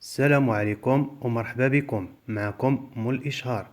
السلام عليكم ومرحبا بكم. معكم مول الإشهار،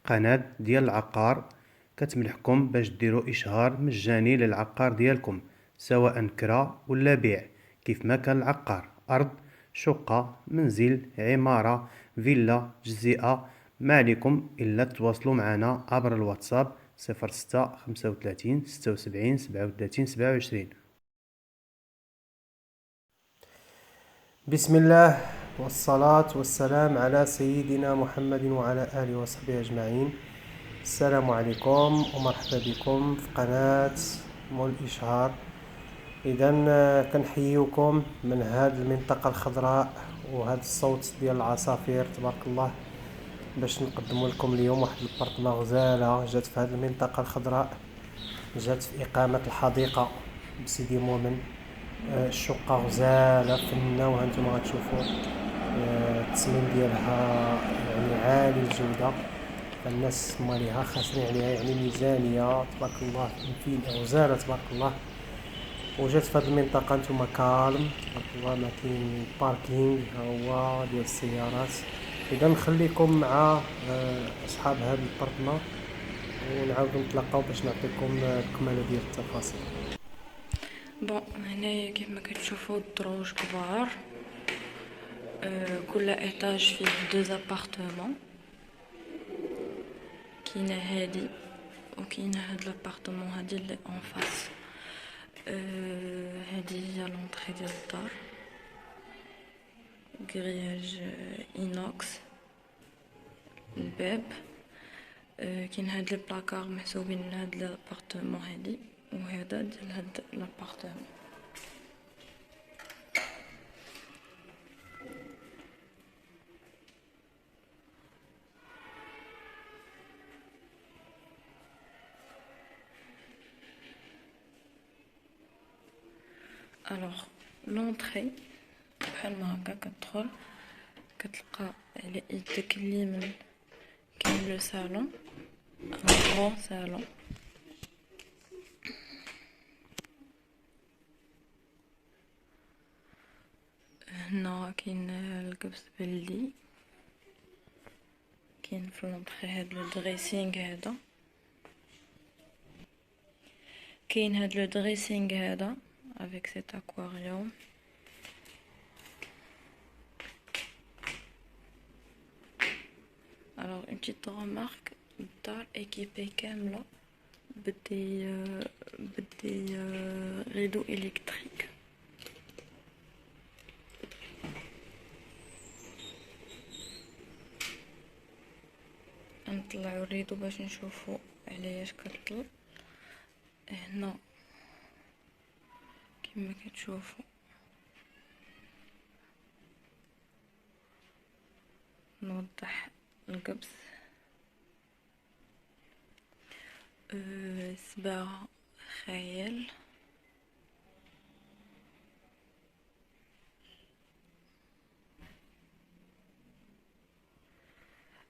قناة ديال العقار كتمنحكم باش ديروا إشهار مجاني للعقار ديالكم، سواء كرا ولا بيع. كيف ما كان العقار أرض، شقة، منزل، عمارة، فيلا، جزيئة، ما عليكم إلا تواصلوا معنا عبر الواتساب 06 35 76 37 27. بسم الله والصلاة والسلام على سيدنا محمد وعلى آله وصحبه أجمعين. السلام عليكم ومرحبا بكم في قناة مول الإشهار. إذا كنحييكم من هذه المنطقة الخضراء وهذا الصوت ديال العصافير تبارك الله، باش نقدم لكم اليوم واحد البرطمة غزالة جات في هذه المنطقة الخضراء، جات في إقامة الحديقة بسيدي مؤمن. الشقة غزالة فنة، وهانتم غتشوفوا التصميم ديالها يعني عالي الجودة، فالناس ماليها خاسرين عليها، يعني ميزانية تبارك الله، غزالة تبارك الله. وجات في هذه المنطقة نتوما كالم تبارك الله، ما كاين باركينغ هو ديال السيارات. إذا نخليكم مع أصحاب هذه البرطمة ونعاودو نتلاقاو باش نعطيكم الكمالة ديال التفاصيل. بون، هنايا كيما كتشوفوا الدروج كبار. كل ايطاج فيه 2 ابارتمون. كاينه هادي وكاينه هاد لابارتمون هادي اللي اون فاس. هادي هي لونطري ديال الدار، غرياج اينوكس الباب. كاين هاد لي بلاكار محسوبين لهاد لابارتمون هادي، وهذا ديال هاد لابارتمون. الوغ لونطري بحال ما هكا كتدخل كتلقى على يدك اليمين كاين لو صالون، ان غران صالون. هنا كاين الكبس بلدي، كاين في لونطري هاد لو دريسينغ هذا، كاين هاد لو دريسينغ هذا افيك سيت اكواريوم. الوغ اون بتيت رومارك، الدار ايكيبي كامله بدي ريدو الكتريك. نطلعو الريدو باش نشوفو علياش كطل. هنا كما كتشوفو نوضح القبس. صباغة خيال.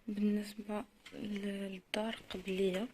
بالنسبة للدار قبلية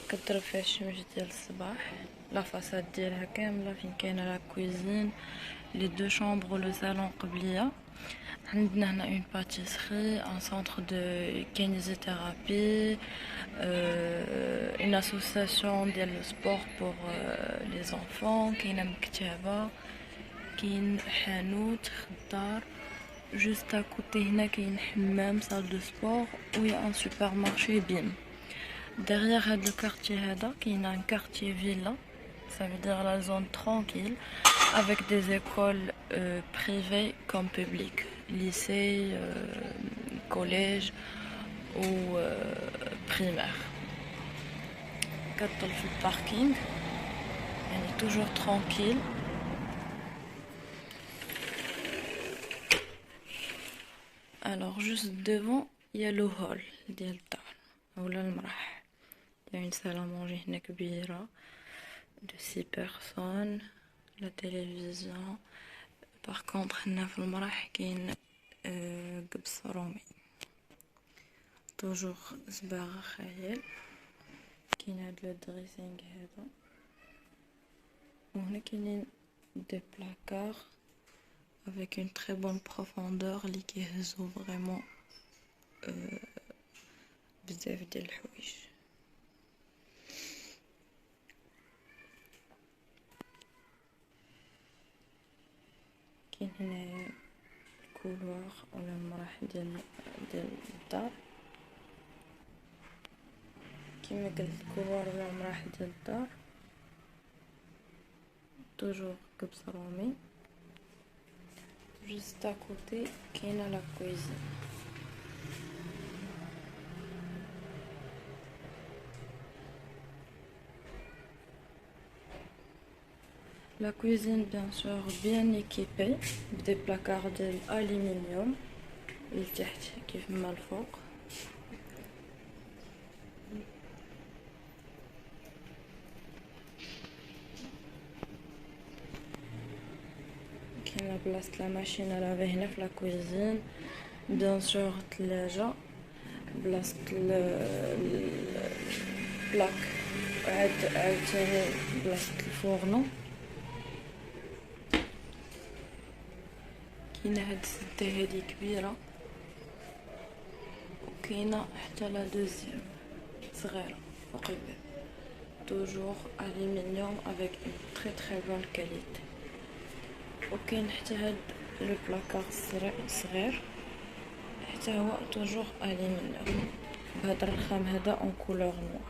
كضرب فيها الشمس ديال الصباح. لا فاصاد ديالها كاملة فين كاينه لا كويزين، لي دو شامبر و لو صالون قبلية. عندنا هنا اون باتيسري، ان سونتر دو كينيزيثيرابي، اون اسوسياسيون ديال لو سبور بور لي زونفون. كاينه مكتبة، كاين حانوت خضار. جوست اكوتي هنا كاين حمام سال دو سبور ويا ان سوبر مارشي بيم. Derrière le quartier هذا كاين un quartier villa, ça veut dire la zone tranquille avec des écoles privées comme publiques, lycée, collège ou primaire. كتطل في الباركينغ يعني toujours tranquille. Alors juste devant il y a le hall ديال الدار اولا المرح. Il y a une salle à manger هنا كبيرة de 6 personnes, la télévision. Par contre هنا في المرح كاين قبص رومي، توجور صباغة خيال. كاين هاد لو دريسينغ هذا، وهنا كاينين دي بلاكار avec une très bonne profondeur اللي كيهزو vraiment بزاف ديال الحوايج. كاين هنا الكولوار ولا المراح ديال الدار، كما قلت الكولوار ولا المراح ديال الدار توجور كبس رومي. جوست اكوتي كاينه لا كويزين. La cuisine bien sûr bien équipée des placards d'aluminium لتحت كيف ما الفوق. كاينه بلاصه لا ماشين لافي هنا في لا كويزين. بيان سور ثلاجه، بلاصه البلاك عاوتاني بلاصه الفورنو. كاينه هاد السده هادي كبيره، وكاينه حتى لا دوزيام صغيره فوق الباب توجور الومنيوم افيك اون تري تري بون كاليتي. وكاين حتى هاد لو بلاكار صغير حتى هو توجور الومنيوم بهاد الرخام هذا اون كولور نوار.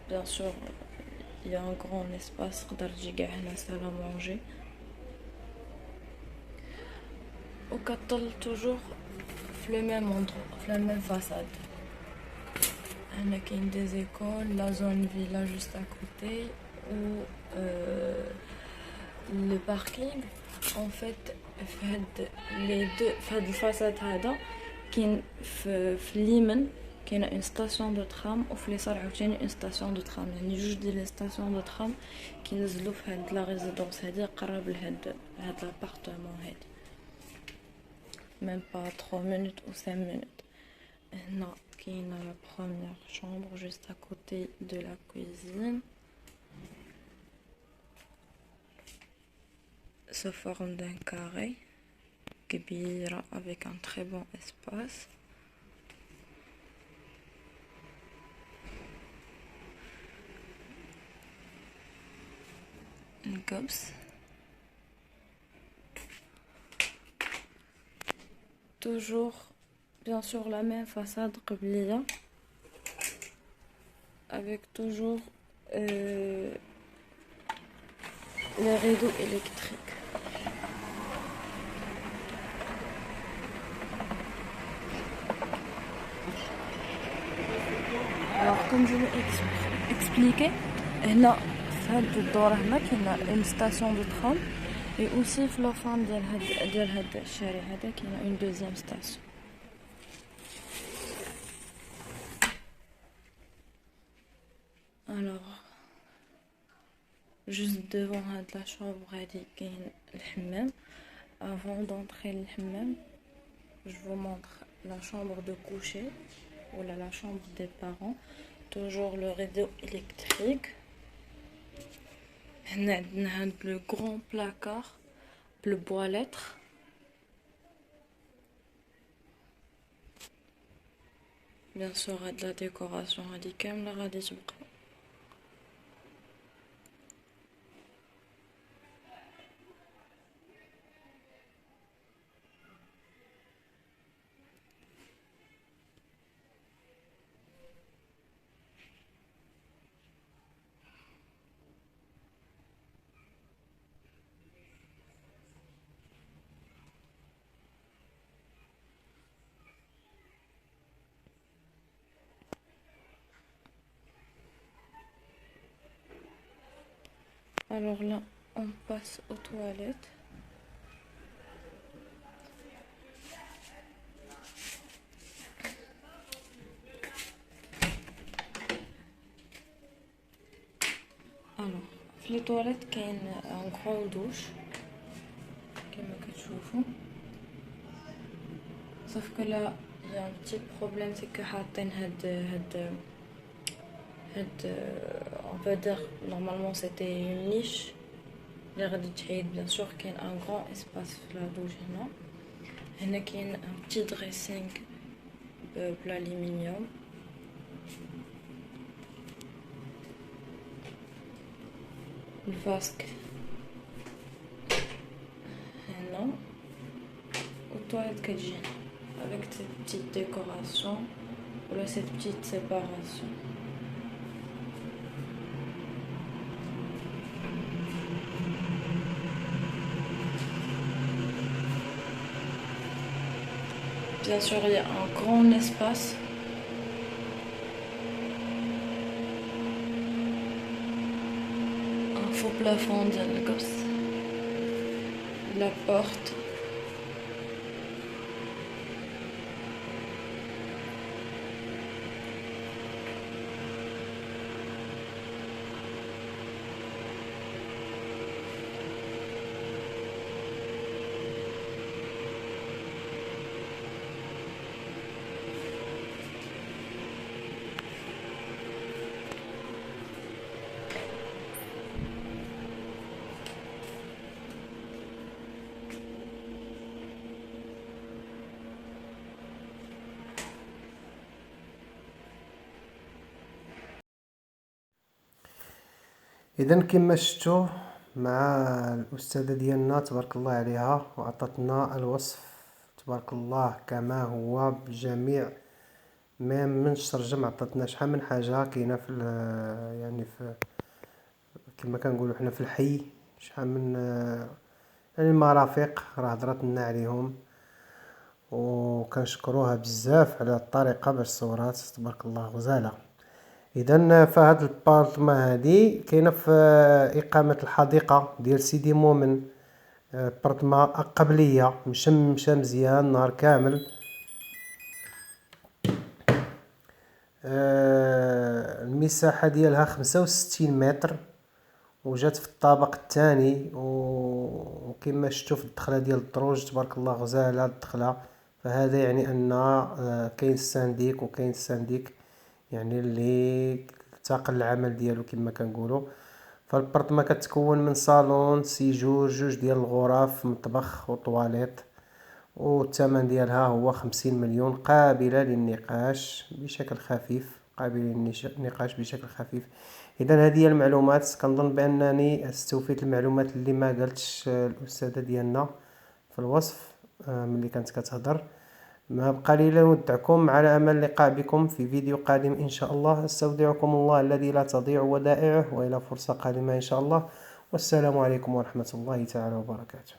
بيان سور il y a un grand espace تقدر تجي كاع هنا سالا مونجي. وكطل توجور في لو ميم اندرو في لا ميم فاساد. هنا كاين دي زيكول، لا زون فيلا جوست اكوتي و لو باركينغ. ان فيت في هاد لي دو في هاد الفاساد هذا كاين في اليمين كاينه اون ستاسيون دو ترام، وفي اليسار عاوتاني اون ستاسيون دو ترام، يعني جوج ديال لي ستاسيون دو ترام كينزلوا في هاد لا ريزيدونس هادي قراب لهاد لابارتمون هادي، ميم با 3 مينوت او 5 مينوت. هنا كاينه لا بروميير شامبر جوست ا كوتي دو لا كويزين، sous forme d'un carré كبيرة avec un très bon espace. الكبس toujours bien sûr la même façade قبلية avec toujours les rideaux électriques. Alors comme je l'ai expliqué, هنا في هاد الدور هنا كاينه اون ستاسيون دو ترام، et aussi في لا فان ديال هاد الشارع هذا كاينه اون دوزيام ستاسيون. alors juste devant هاد لا شومبر هادي كاين الحمام. avant d'entrer للحمام je vous montre la chambre de coucher ou la chambre des parents. toujours le rideau électrique. هنا عندنا هاد لو غران بلاكار بلو بوا لتر. بيان سور هاد لا ديكوراسيون هادي كامله غادي تبقى. Alors là, on passe aux toilettes. Alors, في les toilettes كاين un grand douche كما كتشوفوا. sauf que là il y a un petit problème, c'est que حاطين هاد peut dire normalement c'était une niche اللي غادي تحيد. bien sûr كاين un grand espace في la douche هنا. هنا كاين un petit dressing بالالومنيوم. الفاسك هنا والطواليت كتجي avec cette petite décoration ولا cette petite séparation. Bien sûr, il y a un grand espace. Un faux plafond ديال القبس. La porte. اذا كما شفتوا مع الاستاذه ديالنا تبارك الله عليها وعطاتنا الوصف تبارك الله كما هو بجميع ما منش ترجم. عطاتنا شحال من حاجه كاينه في يعني في كما كنقولوا حنا في الحي، شحال من يعني المرافق راه هضرت لنا عليهم وكنشكروها بزاف على الطريقه باش صورات تبارك الله غزاله. اذا فهاد البارطما هادي كاينه في اقامه الحديقه ديال سيدي مؤمن، بارطما قبليه مشى مزيان نهار كامل. المساحه ديالها 65 متر وجات في الطابق الثاني، وكما شفتوا في الدخله ديال الدروج تبارك الله غزاله الدخله. فهذا يعني ان كاين السانديك وكاين السانديك يعني اللي تاقل العمل ديالو كما كنقولوا. فالبارطما كتكون من صالون سيجور، جوج ديال الغرف، مطبخ وطواليت، والثمن ديالها هو 50 مليون قابلة للنقاش بشكل خفيف، بشكل خفيف. اذا هذه هي المعلومات. كنظن بانني استوفيت المعلومات اللي ما قالتش الاستاذه ديالنا في الوصف ملي كانت كتهضر. ما بقى لي الا نودعكم على امل اللقاء بكم في فيديو قادم ان شاء الله. استودعكم الله الذي لا تضيع ودائعه، والى فرصه قادمه ان شاء الله. والسلام عليكم ورحمه الله تعالى وبركاته.